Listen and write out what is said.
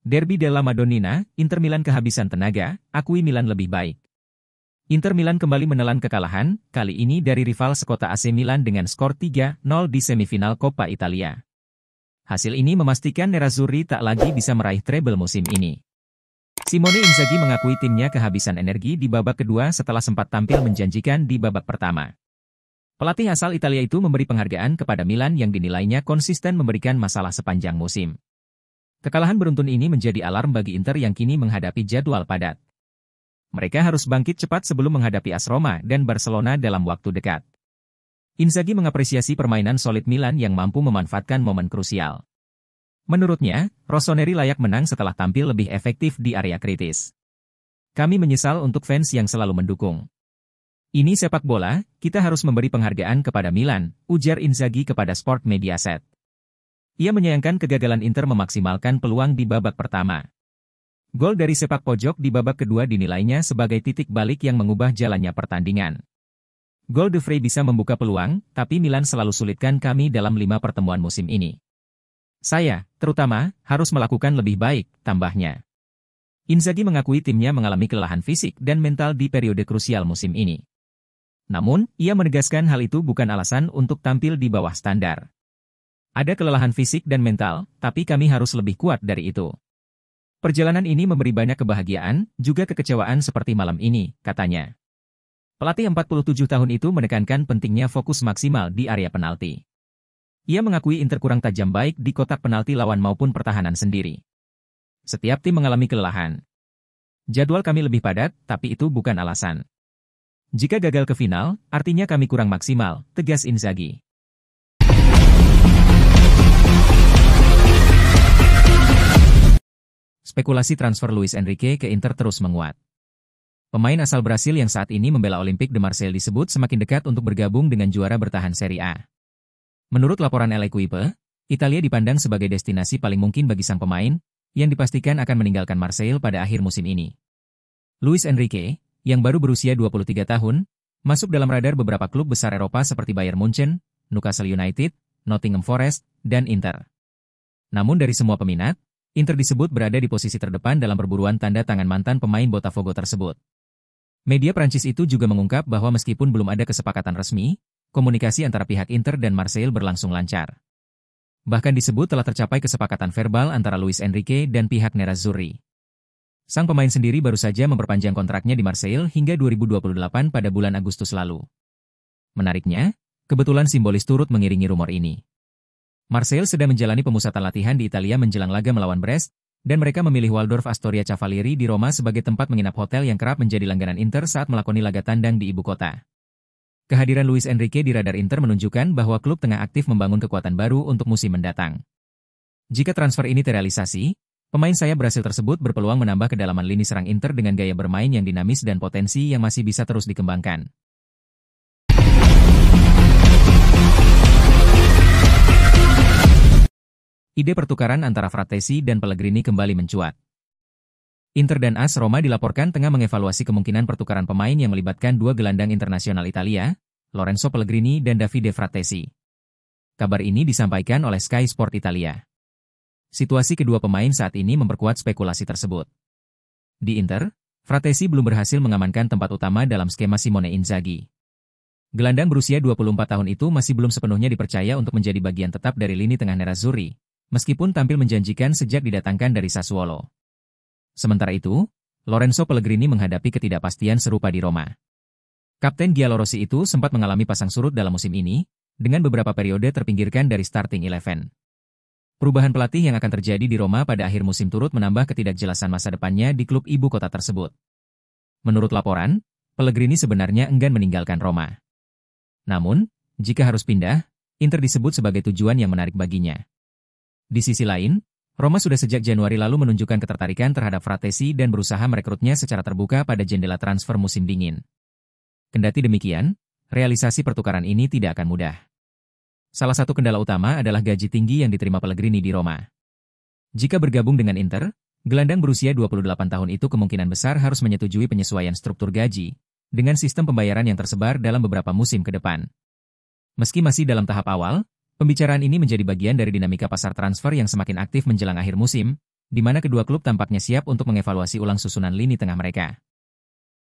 Derby della Madonnina, Inter Milan kehabisan tenaga, akui Milan lebih baik. Inter Milan kembali menelan kekalahan, kali ini dari rival sekota AC Milan dengan skor 3-0 di semifinal Coppa Italia. Hasil ini memastikan Nerazzurri tak lagi bisa meraih treble musim ini. Simone Inzaghi mengakui timnya kehabisan energi di babak kedua setelah sempat tampil menjanjikan di babak pertama. Pelatih asal Italia itu memberi penghargaan kepada Milan yang dinilainya konsisten memberikan masalah sepanjang musim. Kekalahan beruntun ini menjadi alarm bagi Inter yang kini menghadapi jadwal padat. Mereka harus bangkit cepat sebelum menghadapi AS Roma dan Barcelona dalam waktu dekat. Inzaghi mengapresiasi permainan solid Milan yang mampu memanfaatkan momen krusial. Menurutnya, Rossoneri layak menang setelah tampil lebih efektif di area kritis. Kami menyesal untuk fans yang selalu mendukung. Ini sepak bola, kita harus memberi penghargaan kepada Milan, ujar Inzaghi kepada Sport Mediaset. Ia menyayangkan kegagalan Inter memaksimalkan peluang di babak pertama. Gol dari sepak pojok di babak kedua dinilainya sebagai titik balik yang mengubah jalannya pertandingan. Gol De Vrij bisa membuka peluang, tapi Milan selalu sulitkan kami dalam 5 pertemuan musim ini. Saya, terutama, harus melakukan lebih baik, tambahnya. Inzaghi mengakui timnya mengalami kelelahan fisik dan mental di periode krusial musim ini. Namun, ia menegaskan hal itu bukan alasan untuk tampil di bawah standar. Ada kelelahan fisik dan mental, tapi kami harus lebih kuat dari itu. Perjalanan ini memberi banyak kebahagiaan, juga kekecewaan seperti malam ini, katanya. Pelatih 47 tahun itu menekankan pentingnya fokus maksimal di area penalti. Ia mengakui Inter kurang tajam baik di kotak penalti lawan maupun pertahanan sendiri. Setiap tim mengalami kelelahan. Jadwal kami lebih padat, tapi itu bukan alasan. Jika gagal ke final, artinya kami kurang maksimal, tegas Inzaghi. Spekulasi transfer Luis Enrique ke Inter terus menguat. Pemain asal Brasil yang saat ini membela Olympique de Marseille disebut semakin dekat untuk bergabung dengan juara bertahan Serie A. Menurut laporan L'Equipe, Italia dipandang sebagai destinasi paling mungkin bagi sang pemain, yang dipastikan akan meninggalkan Marseille pada akhir musim ini. Luis Enrique, yang baru berusia 23 tahun, masuk dalam radar beberapa klub besar Eropa seperti Bayern Munchen, Newcastle United, Nottingham Forest, dan Inter. Namun dari semua peminat, Inter disebut berada di posisi terdepan dalam perburuan tanda tangan mantan pemain Botafogo tersebut. Media Prancis itu juga mengungkap bahwa meskipun belum ada kesepakatan resmi, komunikasi antara pihak Inter dan Marseille berlangsung lancar. Bahkan disebut telah tercapai kesepakatan verbal antara Luis Enrique dan pihak Nerazzurri. Sang pemain sendiri baru saja memperpanjang kontraknya di Marseille hingga 2028 pada bulan Agustus lalu. Menariknya, kebetulan simbolis turut mengiringi rumor ini. Marseille sedang menjalani pemusatan latihan di Italia menjelang laga melawan Brest, dan mereka memilih Waldorf Astoria Cavalieri di Roma sebagai tempat menginap hotel yang kerap menjadi langganan Inter saat melakoni laga tandang di ibu kota. Kehadiran Luis Enrique di radar Inter menunjukkan bahwa klub tengah aktif membangun kekuatan baru untuk musim mendatang. Jika transfer ini terrealisasi, pemain sayap Brasil tersebut berpeluang menambah kedalaman lini serang Inter dengan gaya bermain yang dinamis dan potensi yang masih bisa terus dikembangkan. Ide pertukaran antara Frattesi dan Pellegrini kembali mencuat. Inter dan AS Roma dilaporkan tengah mengevaluasi kemungkinan pertukaran pemain yang melibatkan dua gelandang internasional Italia, Lorenzo Pellegrini dan Davide Frattesi. Kabar ini disampaikan oleh Sky Sport Italia. Situasi kedua pemain saat ini memperkuat spekulasi tersebut. Di Inter, Frattesi belum berhasil mengamankan tempat utama dalam skema Simone Inzaghi. Gelandang berusia 24 tahun itu masih belum sepenuhnya dipercaya untuk menjadi bagian tetap dari lini tengah Nerazzurri, meskipun tampil menjanjikan sejak didatangkan dari Sassuolo. Sementara itu, Lorenzo Pellegrini menghadapi ketidakpastian serupa di Roma. Kapten Giallorossi itu sempat mengalami pasang surut dalam musim ini, dengan beberapa periode terpinggirkan dari starting 11. Perubahan pelatih yang akan terjadi di Roma pada akhir musim turut menambah ketidakjelasan masa depannya di klub ibu kota tersebut. Menurut laporan, Pellegrini sebenarnya enggan meninggalkan Roma. Namun, jika harus pindah, Inter disebut sebagai tujuan yang menarik baginya. Di sisi lain, Roma sudah sejak Januari lalu menunjukkan ketertarikan terhadap Frattesi dan berusaha merekrutnya secara terbuka pada jendela transfer musim dingin. Kendati demikian, realisasi pertukaran ini tidak akan mudah. Salah satu kendala utama adalah gaji tinggi yang diterima Pellegrini di Roma. Jika bergabung dengan Inter, gelandang berusia 28 tahun itu kemungkinan besar harus menyetujui penyesuaian struktur gaji, dengan sistem pembayaran yang tersebar dalam beberapa musim ke depan. Meski masih dalam tahap awal, pembicaraan ini menjadi bagian dari dinamika pasar transfer yang semakin aktif menjelang akhir musim, di mana kedua klub tampaknya siap untuk mengevaluasi ulang susunan lini tengah mereka.